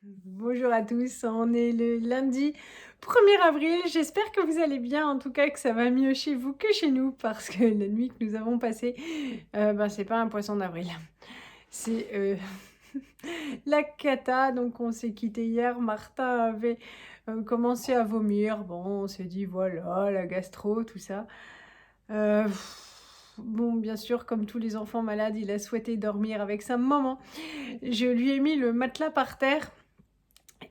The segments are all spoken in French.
Bonjour à tous, on est le lundi 1er avril. J'espère que vous allez bien, en tout cas que ça va mieux chez vous que chez nous, parce que la nuit que nous avons passée, c'est pas un poisson d'avril. C'est la cata. Donc on s'est quitté hier. Martin avait commencé à vomir. Bon, on s'est dit voilà, la gastro, tout ça. Euh, Bon, bien sûr, comme tous les enfants malades, il a souhaité dormir avec sa maman. Je lui ai mis le matelas par terre.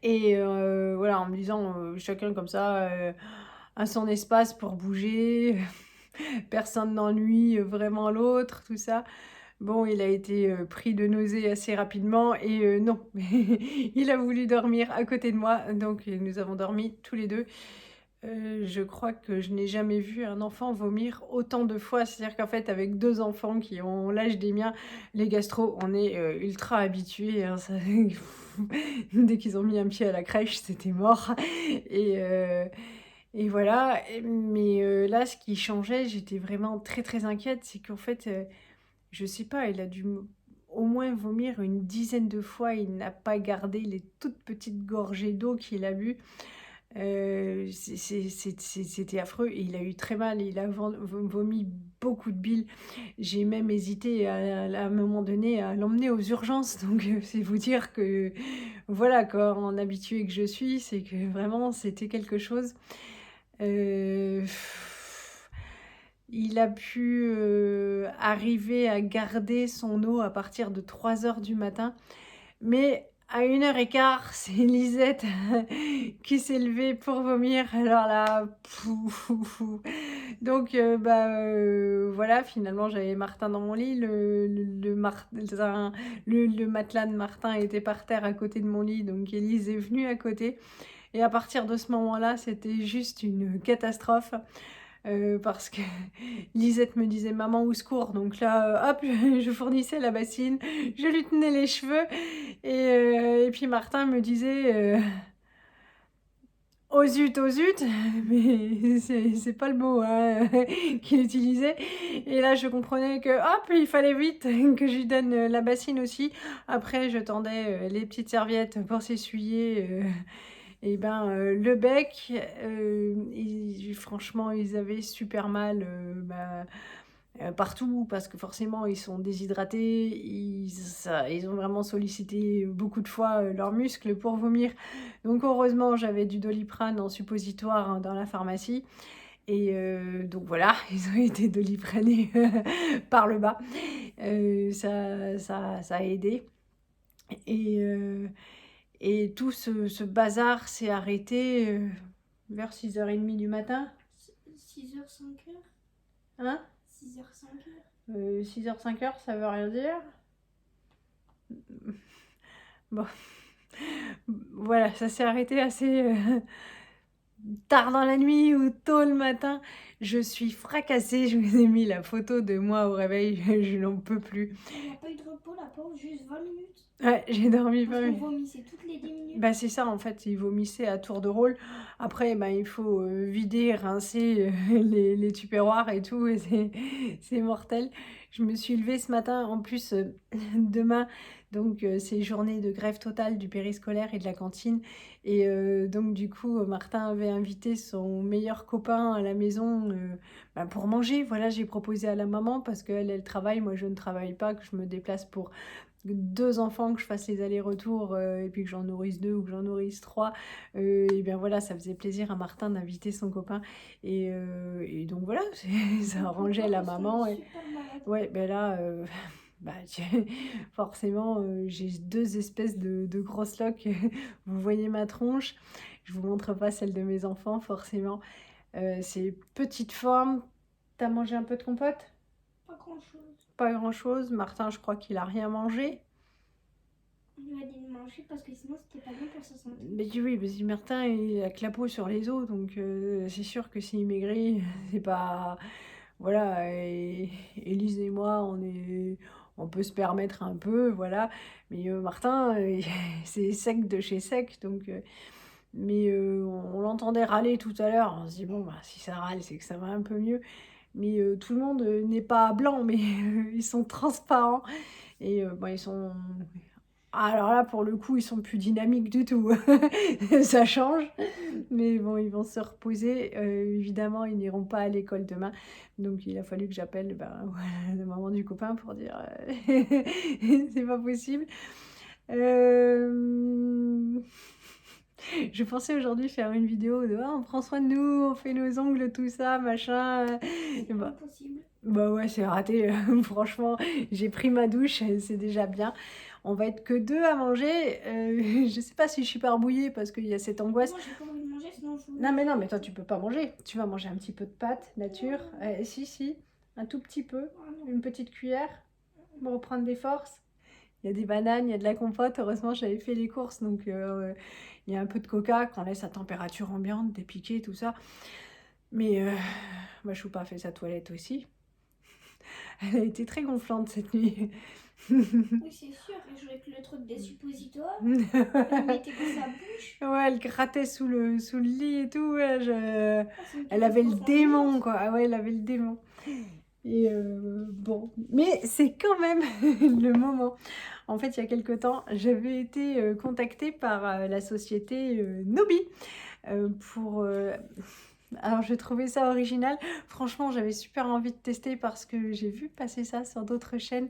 Et voilà, en me disant, chacun comme ça, a son espace pour bouger, personne n'ennuie, vraiment l'autre, tout ça. Bon, il a été, pris de nausées assez rapidement et non, il a voulu dormir à côté de moi, donc nous avons dormi tous les 2. Je crois que je n'ai jamais vu un enfant vomir autant de fois. C'est-à-dire qu'en fait, avec 2 enfants qui ont l'âge des miens, les gastro, on est, ultra habitués, hein, ça dès qu'ils ont mis un pied à la crèche, c'était mort et heu et voilà mais là, ce qui changeait, j'étais vraiment très, très inquiète, c'est qu'en fait, je sais pas, il a dû au moins vomir une dizaine de fois. Il n'a pas gardé les toutes petites gorgées d'eau qu'il a bu. C'était affreux et il a eu très mal. Il a vomi beaucoup de bile. J'ai même hésité à un moment donné à l'emmener aux urgences. Donc c'est vous dire que voilà quoi, en habituée que je suis, c'est que vraiment c'était quelque chose. Heu, il a pu, arriver à garder son eau à partir de 3 heures du matin, mais à 1 h 15, c'est Lisette qui s'est levée pour vomir. Alors là, donc voilà, finalement, j'avais Martin dans mon lit. Le matelas de Martin était par terre à côté de mon lit, donc Élise est venue à côté et à partir de ce moment-là, c'était juste une catastrophe. Parce que Lisette me disait: «Maman, au secours», donc là, hop, je fournissais la bassine, je lui tenais les cheveux et puis Martin me disait: «Oh zut!» mais c'est pas le mot, hein, qu'il utilisait et là, je comprenais que, hop, il fallait vite que je lui donne, la bassine aussi. Après, je tendais, les petites serviettes pour s'essuyer, et ben, le bec, franchement, ils avaient super mal, partout parce que forcément ils sont déshydratés, ils ont vraiment sollicité beaucoup de fois, leurs muscles pour vomir. Donc heureusement, j'avais du Doliprane en suppositoire, hein, dans la pharmacie et donc voilà, ils ont été dolipranés par le bas. Ça a aidé et heu et tout ce bazar s'est arrêté, vers 6h30 du matin. 6h, 5h. Hein? 6h, 5h. 6h, 5h, ça veut rien dire? Bon, voilà, ça s'est arrêté assez, tard dans la nuit ou tôt le matin. Je suis fracassée, je vous ai mis la photo de moi au réveil, je n'en peux plus. Elle n'a pas eu de repos, la pauvre, juste 20 minutes. Ouais, j'ai dormi Parce 20 qu'on minutes. vomissait toutes les 10 minutes. Bah, c'est ça en fait, ils vomissaient à tour de rôle. Après, bah, il faut, vider, rincer, les tupperwares et tout et c'est mortel. Je me suis levée ce matin en plus, demain donc c'est journée de grève totale du périscolaire et de la cantine et donc du coup, Martin avait invité son meilleur copain à la maison, pour manger. Voilà, j'ai proposé à la maman parce qu'elle, elle travaille, moi je ne travaille pas, que je me déplace pour 2 enfants, que je fasse les allers-retours, et puis que j'en nourrisse 2 ou que j'en nourrisse 3, et bien voilà, ça faisait plaisir à Martin d'inviter son copain et donc voilà, ça On peut arrangeait pas la parce qu'elle est maman et super malade. ouais, ben là, tu forcément, j'ai 2 espèces de grosses loques. Vous voyez ma tronche, je vous montre pas celle de mes enfants forcément. C'est petite forme. Tu as mangé un peu de compote? Pas grand chose. Pas grand-chose. Martin, je crois qu'il a rien mangé. On lui a dit de manger parce que sinon c'était pas bon pour sa santé. Mais oui, parce que Martin, il a que la peau sur les os, donc c'est sûr que s'il maigrit, c'est pas... Voilà, et Élise et moi, on peut se permettre un peu, voilà. Mais Martin, c'est sec de chez sec, donc... mais on l'entendait râler tout à l'heure. On se dit, bon, bah, si ça râle, c'est que ça va un peu mieux. Mais tout le monde n'est pas blanc, mais ils sont transparents. Et ils sont Alors là, pour le coup, ils sont plus dynamiques du tout. Ça change. Mais bon, ils vont se reposer. Évidemment, ils n'iront pas à l'école demain. Donc, il a fallu que j'appelle voilà, la maman du copain pour dire c'est pas possible. Je pensais aujourd'hui faire une vidéo de on prend soin de nous, on fait nos ongles, tout ça, machin. C'est impossible. Bah ouais, c'est raté. Franchement, j'ai pris ma douche, c'est déjà bien. On va être que 2 à manger. Je sais pas si je suis pas rebouillée parce qu'il y a cette angoisse. Moi, j'ai pas envie de manger, sinon je vous. Non, mais toi, tu peux pas manger. Tu vas manger un petit peu de pâte nature. Si, un tout petit peu. Ah non. Une petite cuillère pour reprendre des forces. Il y a des bananes, il y a de la compote. Heureusement, j'avais fait les courses, donc il y a un peu de coca qu'on laisse à température ambiante, des piquets, tout ça. Mais ma choupa a fait sa toilette aussi. Elle a été très gonflante cette nuit. Oui, c'est sûr. Et je avec le truc des suppositoires. Elle mettait dans sa bouche. Ouais, elle grattait sous le lit et tout. Ouais, Ah, c'est une elle avait le catastrophe démon, ambiante. quoi. Ah ouais, elle avait le démon. Et bon, mais c'est quand même le moment. En fait, il y a quelque temps, j'avais été contactée par la société Nobi pour... alors, j'ai trouvé ça original. Franchement, j'avais super envie de tester parce que j'ai vu passer ça sur d'autres chaînes.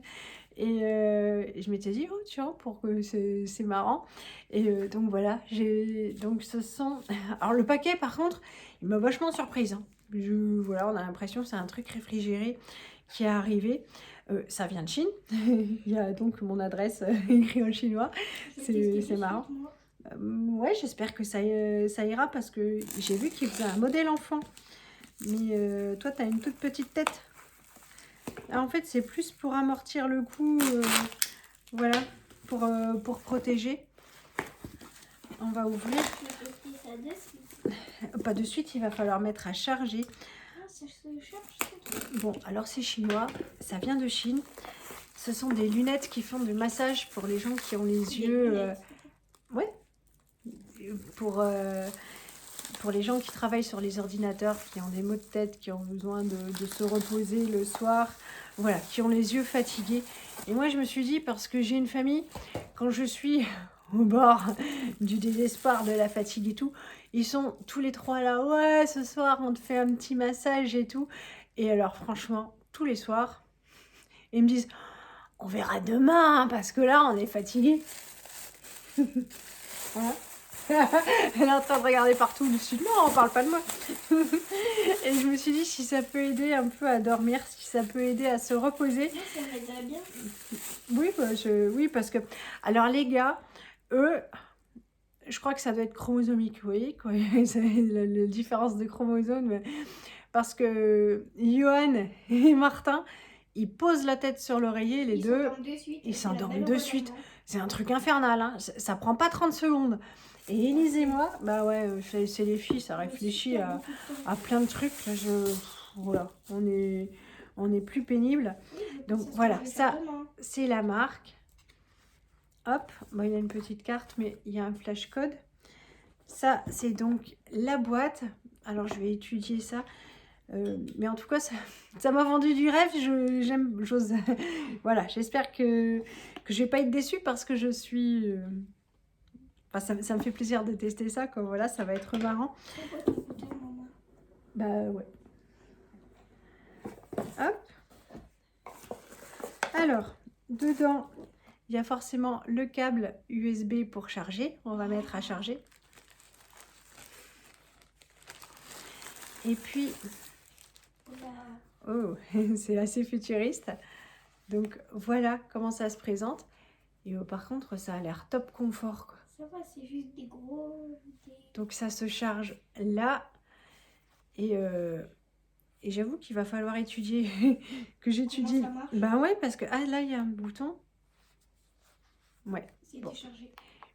Et je m'étais dit, oh tiens, pour que c'est marrant. Et donc voilà, donc ce sont... Alors le paquet, par contre, il m'a vachement surprise. Hein. Voilà, on a l'impression que c'est un truc réfrigéré qui est arrivé. Ça vient de Chine. Il y a donc mon adresse écrite en chinois. Je vais tester de C'est marrant. suite, moi. Ouais, j'espère que ça ira parce que j'ai vu qu'il faisait un modèle enfant. Mais toi, tu as une toute petite tête. Ah, en fait, c'est plus pour amortir le coup. Voilà, pour protéger. On va ouvrir. Je vais tester ça de suite. Pas de suite, il va falloir mettre à charger. Ah, ça se cherche, ce truc. Bon, alors c'est chinois. Ça vient de Chine. Ce sont des lunettes qui font du massage pour les gens qui ont les Des yeux... lunettes. ouais. Pour les gens qui travaillent sur les ordinateurs, qui ont des maux de tête, qui ont besoin de se reposer le soir, voilà, qui ont les yeux fatigués. Et moi, je me suis dit, parce que j'ai une famille, quand je suis au bord du désespoir, de la fatigue et tout, ils sont tous les 3 là, ouais, ce soir, on te fait un petit massage et tout. Et alors, franchement, tous les soirs, ils me disent, on verra demain, hein, parce que là, on est fatigué. Voilà. Elle est en train de regarder partout du sud. Non, on parle pas de moi. Et je me suis dit, si ça peut aider un peu à dormir, si ça peut aider à se reposer. Moi, ça m'aiderait bien. Oui, oui, parce que... Alors les gars, eux, je crois que ça doit être chromosomique, vous voyez, quoi. C'est la différence de chromosomes. Parce que Johan et Martin, ils posent la tête sur l'oreiller, les deux. S'endorment de suite. Ils C'est la s'endorment belle de suite. relèvement. C'est un truc infernal, hein. Ça prend pas 30 secondes. Et Élise et moi, bah ouais, c'est les filles, ça réfléchit à plein de trucs. Là, voilà, on est plus pénible. Donc voilà, ça, c'est la marque. Hop, bon, il y a une petite carte, mais il y a un flash code. Ça, c'est donc la boîte. Alors, je vais étudier ça. Mais en tout cas, ça m'a vendu du rêve. J'ose. Voilà, j'espère que je vais pas être déçue parce que je suis... Enfin, ça me fait plaisir de tester ça, quoi. Voilà, ça va être marrant. Pourquoi tu foutais, maman? Bah ouais. Hop. Alors, dedans, il y a forcément le câble USB pour charger. On va mettre à charger. Et puis, oh, c'est assez futuriste. Donc voilà comment ça se présente. Et par contre, ça a l'air top confort, quoi. Ça va, c'est juste des gros... Donc ça se charge là. Et j'avoue qu'il va falloir étudier, que j'étudie. Comment ça marche? Ben ouais, parce que là, il y a un bouton. Ouais. C'est Bon. déchargé.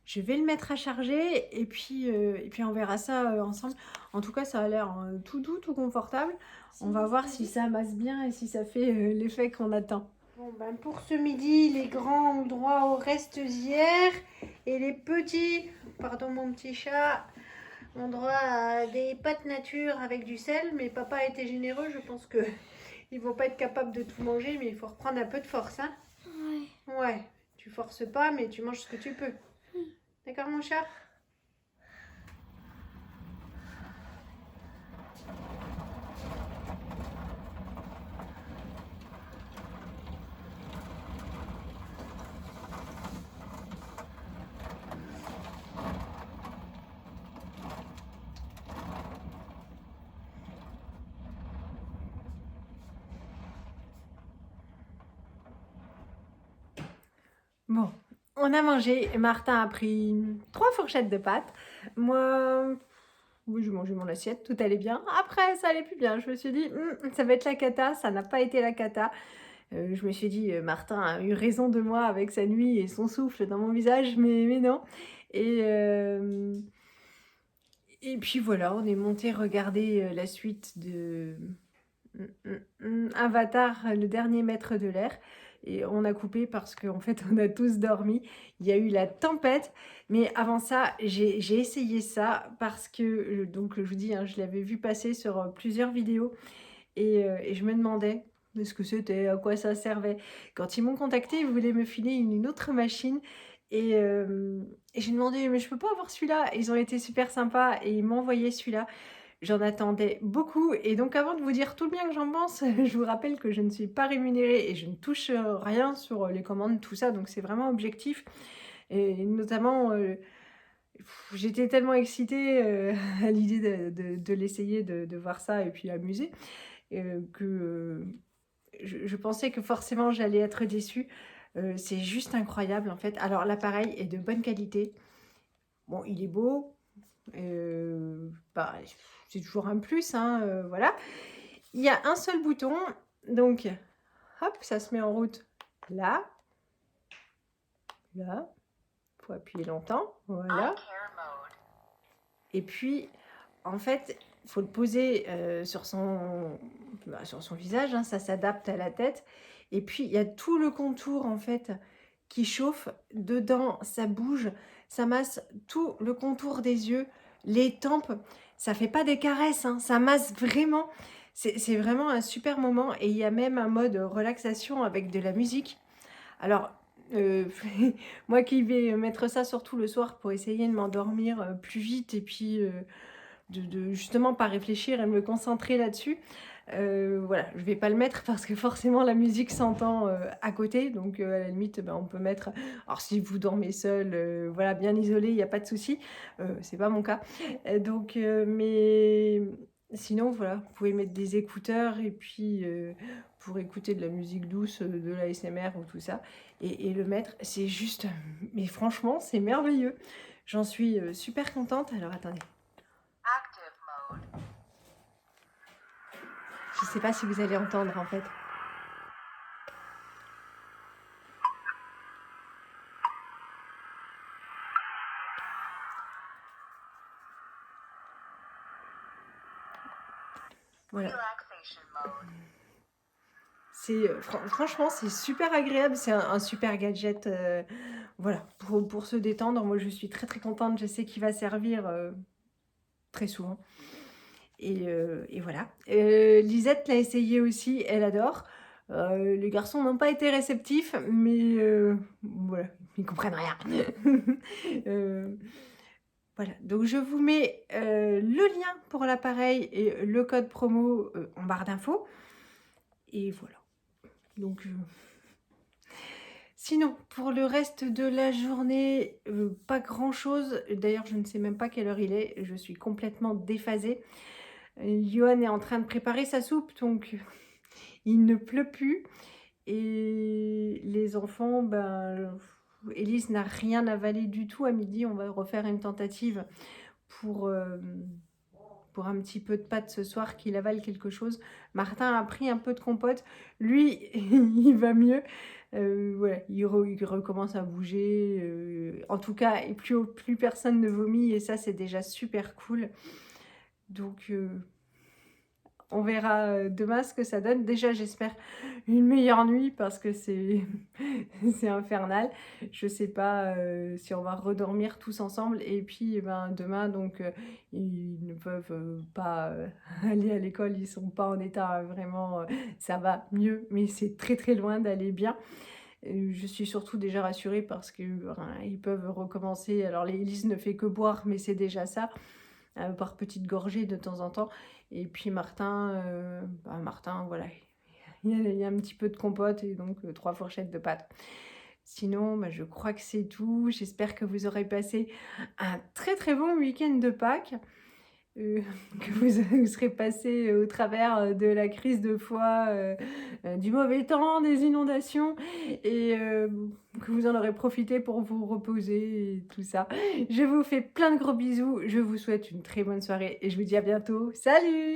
Je vais le mettre à charger et puis on verra ça ensemble. En tout cas, ça a l'air tout doux, tout confortable. On va voir si ça masse bien et si ça fait l'effet qu'on attend. Bon, ben pour ce midi, les grands ont droit au reste d'hier et les petits, pardon mon petit chat, ont droit à des pâtes nature avec du sel. Mais papa a été généreux, je pense que ils vont pas être capables de tout manger, mais il faut reprendre un peu de force, hein. Ouais. Ouais. Tu forces pas, mais tu manges ce que tu peux. D'accord, mon chat? Bon, on a mangé. Martin a pris 3 fourchettes de pâtes. Moi, oui, j'ai mangé mon assiette, tout allait bien. Après, ça allait plus bien. Je me suis dit, ça va être la cata. Ça n'a pas été la cata. Je me suis dit, Martin a eu raison de moi avec sa nuit et son souffle dans mon visage, mais non. Et, et puis voilà, on est monté regarder la suite de Avatar, le dernier maître de l'air. Et on a coupé parce qu'en fait, on a tous dormi. Il y a eu la tempête. Mais avant ça, j'ai essayé ça parce que, donc je vous dis, hein, je l'avais vu passer sur plusieurs vidéos. Et je me demandais ce que c'était, à quoi ça servait. Quand ils m'ont contacté, ils voulaient me filer une autre machine. Et j'ai demandé, mais je peux pas avoir celui-là. Ils ont été super sympas et ils m'ont envoyé celui-là. J'en attendais beaucoup. Et donc, avant de vous dire tout le bien que j'en pense, je vous rappelle que je ne suis pas rémunérée et je ne touche rien sur les commandes, tout ça. Donc, c'est vraiment objectif. Et notamment, j'étais tellement excitée à l'idée de l'essayer, de voir ça et puis amuser, que je pensais que forcément j'allais être déçue. C'est juste incroyable en fait. Alors, l'appareil est de bonne qualité. Bon, il est beau. Bah, c'est toujours un plus, hein, voilà. Il y a un seul bouton, donc hop, ça se met en route là, là, faut appuyer longtemps, voilà. Et puis, en fait, il faut le poser sur son visage, hein, ça s'adapte à la tête. Et puis, il y a tout le contour, en fait, qui chauffe. Dedans, ça bouge, ça masse tout le contour des yeux, les tempes. Ça fait pas des caresses, hein, ça masse vraiment. C'est vraiment un super moment. Et il y a même un mode relaxation avec de la musique. Alors, moi qui vais mettre ça surtout le soir pour essayer de m'endormir plus vite et puis de justement pas réfléchir et me concentrer là-dessus. Voilà, je vais pas le mettre parce que forcément la musique s'entend à côté, donc à la limite, on peut mettre. Alors si vous dormez seul, voilà, bien isolé, il n'y a pas de souci. C'est pas mon cas. Mais sinon, voilà, vous pouvez mettre des écouteurs et puis pour écouter de la musique douce, de la l'ASMR ou tout ça, et le mettre, c'est juste. Mais franchement, c'est merveilleux. J'en suis super contente. Alors attendez. Je sais pas si vous allez entendre en fait. Voilà. Franchement, c'est super agréable. C'est un super gadget. Voilà, pour se détendre. Moi, je suis très très contente. Je sais qu'il va servir très souvent. Et voilà. Lisette l'a essayé aussi. Elle adore. Les garçons n'ont pas été réceptifs, mais voilà, ils comprennent rien. Voilà, donc je vous mets le lien pour l'appareil et le code promo en barre d'infos. Et voilà. Donc, sinon, pour le reste de la journée, pas grand-chose. D'ailleurs, je ne sais même pas quelle heure il est. Je suis complètement déphasée. Johan est en train de préparer sa soupe, donc il ne pleut plus. Et les enfants, Élise n'a rien avalé du tout. À midi, on va refaire une tentative pour un petit peu de pâte ce soir, qu'il avale quelque chose. Martin a pris un peu de compote. Lui, il va mieux. Voilà, il recommence à bouger. En tout cas, et plus personne ne vomit. Et ça, c'est déjà super cool. Donc, on verra demain ce que ça donne. Déjà, j'espère une meilleure nuit parce que c'est infernal. Je sais pas si on va redormir tous ensemble. Et puis, demain, donc, ils ne peuvent pas aller à l'école. Ils sont pas en état vraiment. Ça va mieux, mais c'est très très loin d'aller bien. Je suis surtout déjà rassurée parce que, ben, ils peuvent recommencer. Alors Élise ne fait que boire, mais c'est déjà ça, par petites gorgées de temps en temps. Et puis Martin, bah, Martin, voilà, il y a un petit peu de compote et donc 3 fourchettes de pâtes. Sinon, bah, je crois que c'est tout. J'espère que vous aurez passé un très, très bon week-end de Pâques, heu, que vous serez passés au travers, de la crise de foie, du mauvais temps, des inondations et que vous en aurez profité pour vous reposer et tout ça. Je vous fais plein de gros bisous. Je vous souhaite une très bonne soirée et je vous dis à bientôt. Salut!